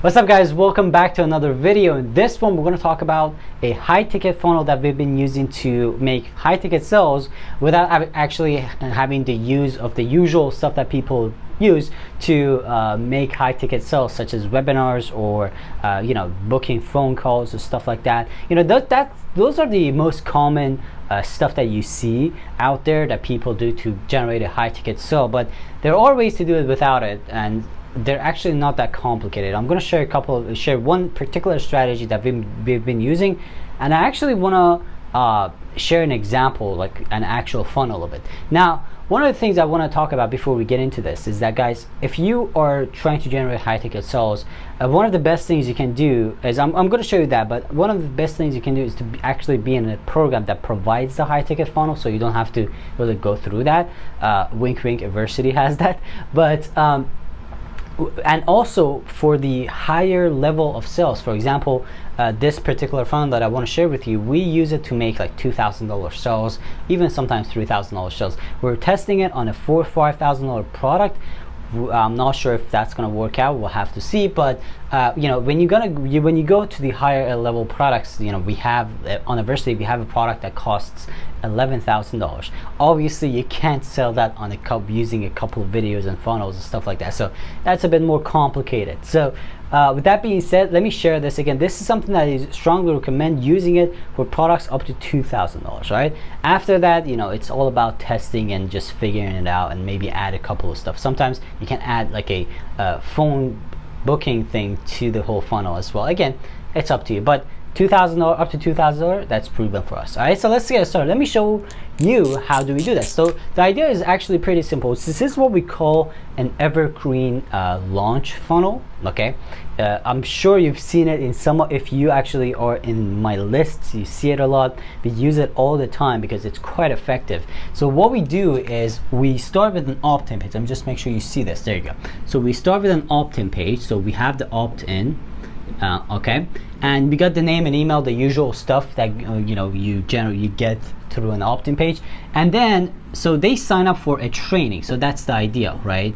What's up guys, welcome back to another video. In this one we're going to talk about a high ticket funnel that we've been using to make high ticket sales without actually having the use of the usual stuff that people use to make high ticket sales, such as webinars or booking phone calls or stuff like that. Those are the most common stuff that you see out there that people do to generate a high ticket sale, but there are ways to do it without it, and they're actually not that complicated. I'm going to share one particular strategy that we've been using, and I actually want to share an example, like an actual funnel of it. Now, one of the things I want to talk about before we get into this is that, guys, if you are trying to generate high ticket sales, one of the best things you can do is, I'm going to show you that, but one of the best things you can do is to actually be in a program that provides the high ticket funnel, so you don't have to really go through that. Wink wink, Evergreen has that. But and also for the higher level of sales, for example, this particular funnel that I want to share with you, we use it to make like $2,000 sales, even sometimes $3,000 sales. We're testing it on a $4,000 or $5,000 product. I'm not sure if that's going to work out. We'll have to see. But when you go to the higher level products, we have on Evergreen, we have a product that costs $11,000. Obviously, you can't sell that on using a couple of videos and funnels and stuff like that. So that's a bit more complicated. So with that being said, let me share this again. This is something that I strongly recommend using it for products up to $2,000, right? After that, it's all about testing and just figuring it out, and maybe add a couple of stuff. Sometimes you can add like a phone booking thing to the whole funnel as well. Again, it's up to you, but $2,000 up to $2,000, that's proven for us. All right, so let's get started. Let me show you how do we do that. So the idea is actually pretty simple. This is what we call an evergreen launch funnel. Okay, I'm sure you've seen it in if you actually are in my lists, you see it a lot. We use it all the time because it's quite effective. So what we do is we start with an opt-in page. Just make sure you see this. There you go. So we start with an opt-in page. So we have the opt-in. Okay, and we got the name and email, the usual stuff that you get through an opt-in page. And then so they sign up for a training. So that's the idea, right?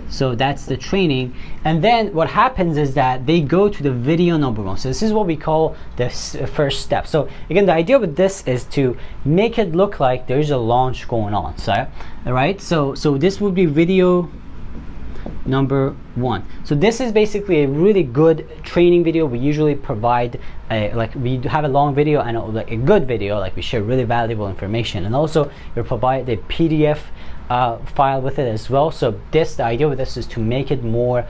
So that's the training. And then what happens is that they go to the video number 1. So this is what we call the first step. So again, the idea with this is to make it look like there's a launch going on. So all right, so this would be video number 1. So this is basically a really good training video. We usually provide we have a long video and a good video, like we share really valuable information, and also we provide the PDF file with it as well. So the idea with this is to make it more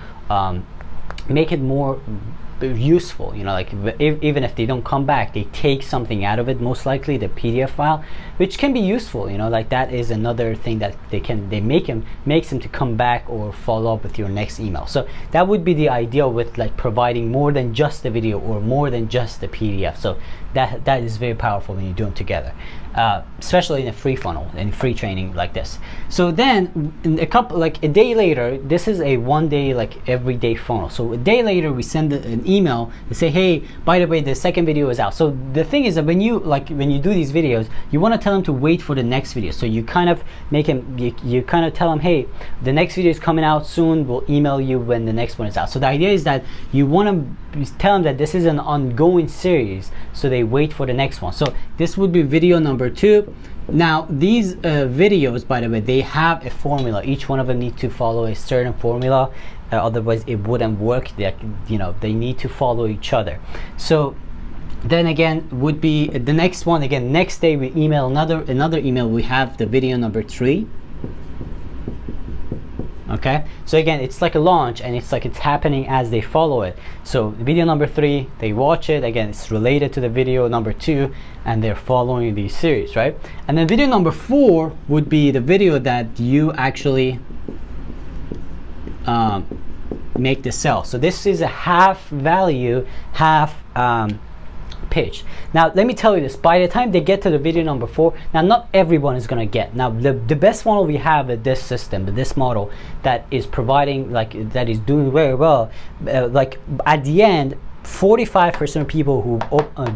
useful. Even if they don't come back, they take something out of it, most likely the PDF file, which can be useful. Like that is another thing that makes them to come back or follow up with your next email. So that would be the idea with like providing more than just the video or more than just the PDF. So that is very powerful when you do them together, especially in a free funnel and free training like this. So then a day later, this is a 1 day, like everyday funnel. So a day later we send an email to say, hey, by the way, the second video is out. So the thing is that when you do these videos, you want to tell them to wait for the next video. So you kind of you kind of tell them, hey, the next video is coming out soon, we'll email you when the next one is out. So the idea is that you want to tell them that this is an ongoing series, so they wait for the next one. So this would be video number 2. Now these videos, by the way, they have a formula. Each one of them needs to follow a certain formula, otherwise it wouldn't work. They need to follow each other. So then again would be the next one. Again, next day we email another email. We have the video number 3. Okay, so again, it's like a launch, and it's happening as they follow it. So video number 3, they watch it. Again, it's related to the video number 2, and they're following the series, right? And then video number 4 would be the video that you actually make the sell. So this is a half value, half pitch. Now let me tell you this, by the time they get to the video number 4, now not everyone is going to get. Now the best funnel we have with this system, with this model that is providing, that is doing very well, at the end, 45% of people who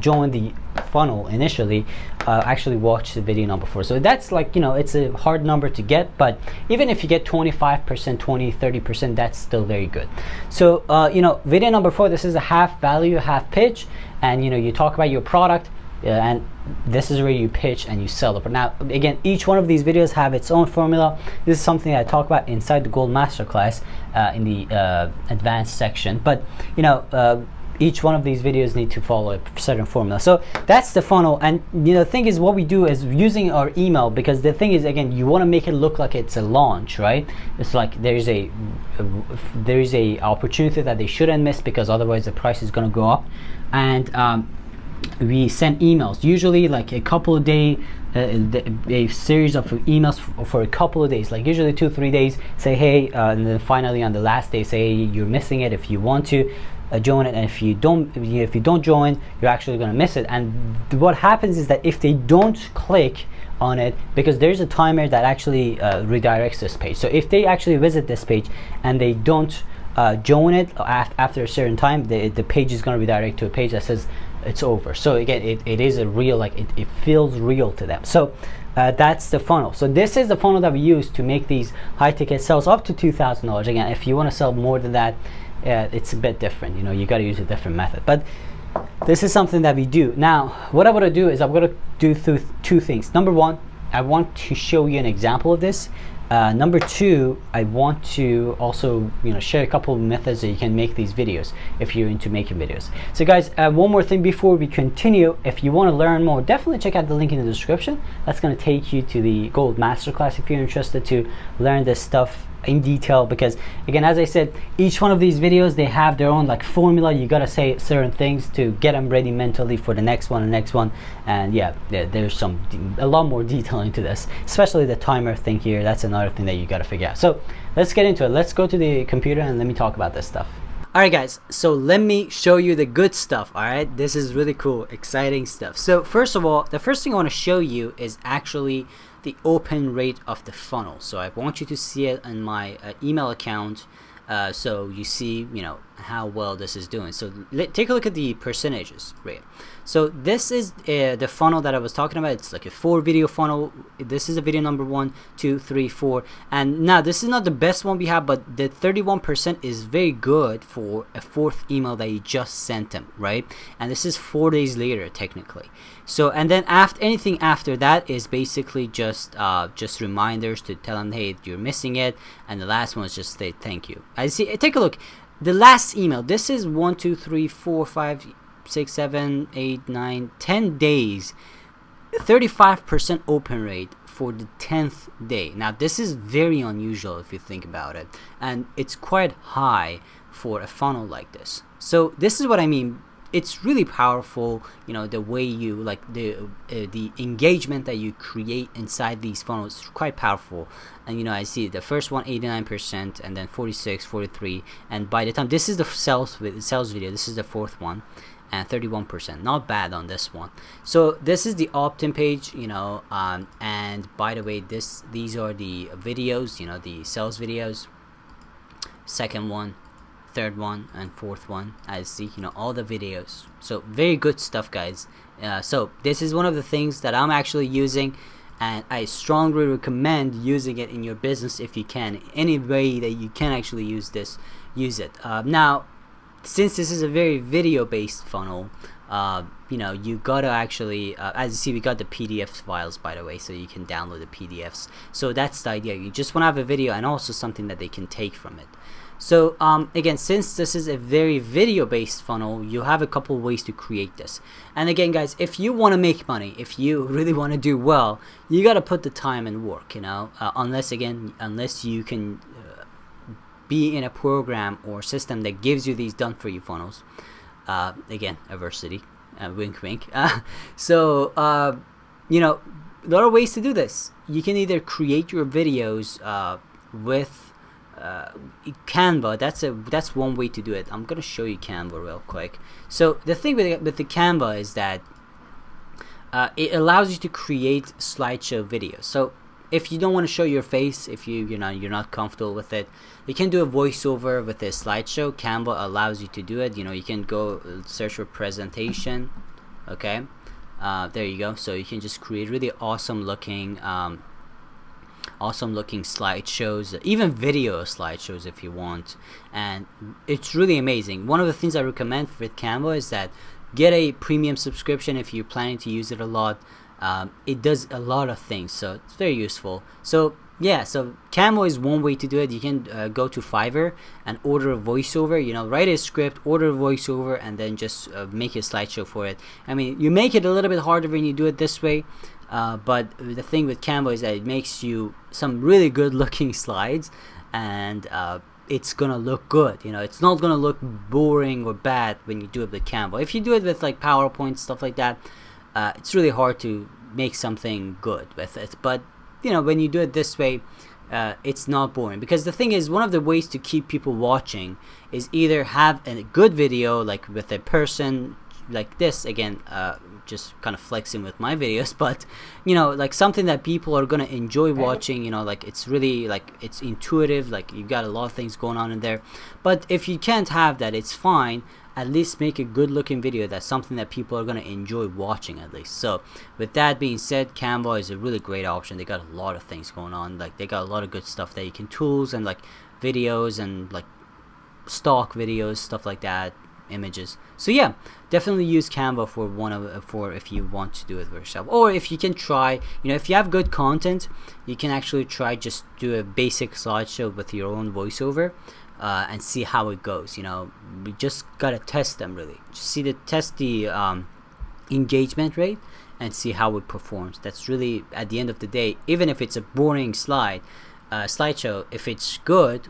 join the funnel initially actually watch the video number 4. So that's like, you know, it's a hard number to get, but even if you get 25%, 20, 30%, that's still very good. So you know, video number 4, this is a half value, half pitch, and you know, you talk about your product, and this is where you pitch and you sell it. Now again, each one of these videos have its own formula. This is something that I talk about inside the Gold Masterclass in the advanced section, but you know, each one of these videos need to follow a certain formula. So that's the funnel. And you know, the thing is, what we do is using our email, because the thing is, again, you want to make it look like it's a launch, right? It's like there's a opportunity that they shouldn't miss, because otherwise the price is going to go up. And we send emails, usually like a couple of days, a series of emails for a couple of days, like usually 2-3 days, say hey, and then finally on the last day say you're missing it. If you want to join it, and if you don't join, you're actually going to miss it. And what happens is that if they don't click on it, because there's a timer that actually redirects this page, so if they actually visit this page and they don't join it after a certain time, the page is going to redirect to a page that says it's over. So again, it is a real, like it feels real to them. So that's the funnel. So this is the funnel that we use to make these high ticket sales up to $2,000. Again, if you want to sell more than that, it's a bit different. You know, you got to use a different method, but this is something that we do. Now what I'm going to do is I'm going to do two things. Number one, I want to show you an example of this. Number two, I want to also, you know, share a couple of methods that you can make these videos if you're into making videos. So guys, one more thing before we continue. If you want to learn more, definitely check out the link in the description. That's going to take you to the Gold Masterclass if you're interested to learn this stuff in detail, because again, as I said, each one of these videos, they have their own like formula. You got to say certain things to get them ready mentally for the next one and yeah, there's a lot more detail into this, especially the timer thing here. That's another thing that you got to figure out. So let's get into it. Let's go to the computer and let me talk about this stuff. Alright guys, so let me show you the good stuff. Alright, this is really cool, exciting stuff. So first of all, the first thing I want to show you is actually the open rate of the funnel. So I want you to see it in my email account, so you see, you know, how well this is doing. So take a look at the percentages rate. So this is the funnel that I was talking about. It's like a 4 video funnel. This is a video number 1, 2, 3, 4, and now this is not the best one we have, but the 31% is very good for a 4th email that you just sent them, right? And this is 4 days later technically. So, and then after anything after that is basically just reminders to tell them, hey, you're missing it, and the last one is just say thank you. I see. Take a look. The last email. This is 1, 2, 3, 4, 5, 6, 7, 8, 9, 10 days. 35% open rate for the 10th day. Now this is very unusual if you think about it, and it's quite high for a funnel like this. So this is what I mean. It's really powerful, you know, the way you like the engagement that you create inside these funnels is quite powerful. And you know, I see the first one 89%, and then 46, 43, and by the time this is the sales video, this is the 4th one, and 31%. Not bad on this one. So this is the opt-in page, you know, and by the way, these are the videos, you know, the sales videos. Second one, 3rd one, and 4th one. I see, you know, all the videos. So very good stuff, guys. So this is one of the things that I'm actually using, and I strongly recommend using it in your business if you can. Any way that you can actually use this, use it. Now, since this is a very video-based funnel, you know, you gotta actually, as you see, we got the PDF files, by the way, so you can download the PDFs. So that's the idea. You just want to have a video and also something that they can take from it. So again, since this is a very video-based funnel, you have a couple ways to create this. And again, guys, if you want to make money, if you really want to do well, you got to put the time and work, you know, unless you can be in a program or system that gives you these done for you funnels. Again, adversity, wink wink. So you know, there are ways to do this. You can either create your videos with Canva. That's one way to do it. I'm gonna show you Canva real quick. So the thing with the Canva is that it allows you to create slideshow videos. So if you don't want to show your face, if you're not comfortable with it, you can do a voiceover with a slideshow. Canva allows you to do it. You know, you can go search for presentation, okay, There you go. So you can just create really awesome looking slideshows, even video slideshows if you want, and it's really amazing. One of the things I recommend with Canva is that get a premium subscription if you're planning to use it a lot. It does a lot of things, so it's very useful. So yeah, so Canva is one way to do it. You can go to Fiverr and order a voiceover, write a script, order a voiceover, and then just make a slideshow for it. I mean, you make it a little bit harder when you do it this way, but the thing with Canva is that it makes you some really good looking slides, and it's gonna look good. It's not gonna look boring or bad when you do it with Canva. If you do it with like PowerPoint, stuff like that, it's really hard to make something good with it. But when you do it this way, it's not boring, because the thing is, one of the ways to keep people watching is either have a good video like with a person like this, again, just kind of flexing with my videos, but like something that people are gonna enjoy watching, like it's really like it's intuitive, like you've got a lot of things going on in there. But if you can't have that, it's fine. At least make a good looking video that's something that people are going to enjoy watching at least. So with that being said, Canva is a really great option. They got a lot of things going on. Like they got a lot of good stuff that you can tools and like videos and like stock videos, stuff like that, images. So yeah, definitely use Canva for if you want to do it for yourself, or if you can try, if you have good content, you can actually try just do a basic slideshow with your own voiceover. And see how it goes. We just gotta test them, really. Just test the engagement rate and see how it performs. That's really, at the end of the day, even if it's a boring slideshow, if it's good,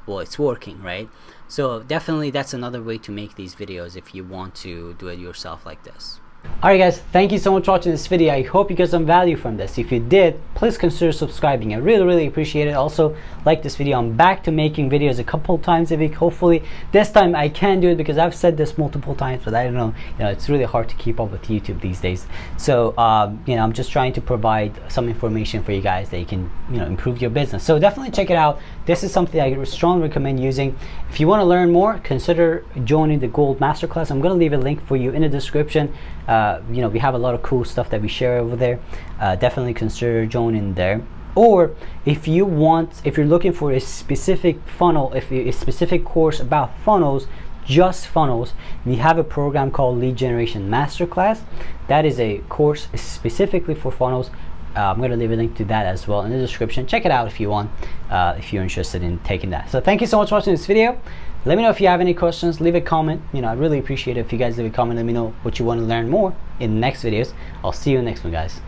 well, it's working, right? So definitely that's another way to make these videos if you want to do it yourself like this. Alright guys, thank you so much for watching this video. I hope you got some value from this. If you did, please consider subscribing. I really appreciate it. Also, like this video. I'm back to making videos a couple times a week. Hopefully this time I can do it, because I've said this multiple times, but I don't know, it's really hard to keep up with YouTube these days. So I'm just trying to provide some information for you guys that you can improve your business. So definitely check it out. This is something I strongly recommend using. If you want to learn more, consider joining the Gold Masterclass. I'm going to leave a link for you in the description. We have a lot of cool stuff that we share over there. Definitely consider joining there. Or if you're looking for a specific funnel, a specific course about funnels, just funnels, we have a program called Lead Generation Masterclass. That is a course specifically for funnels. I'm going to leave a link to that as well in the description. Check it out if you want, if you're interested in taking that. So thank you so much for watching this video. Let me know if you have any questions. Leave a comment. I really appreciate it if you guys leave a comment. Let me know what you want to learn more in the next videos. I'll see you in the next one, guys.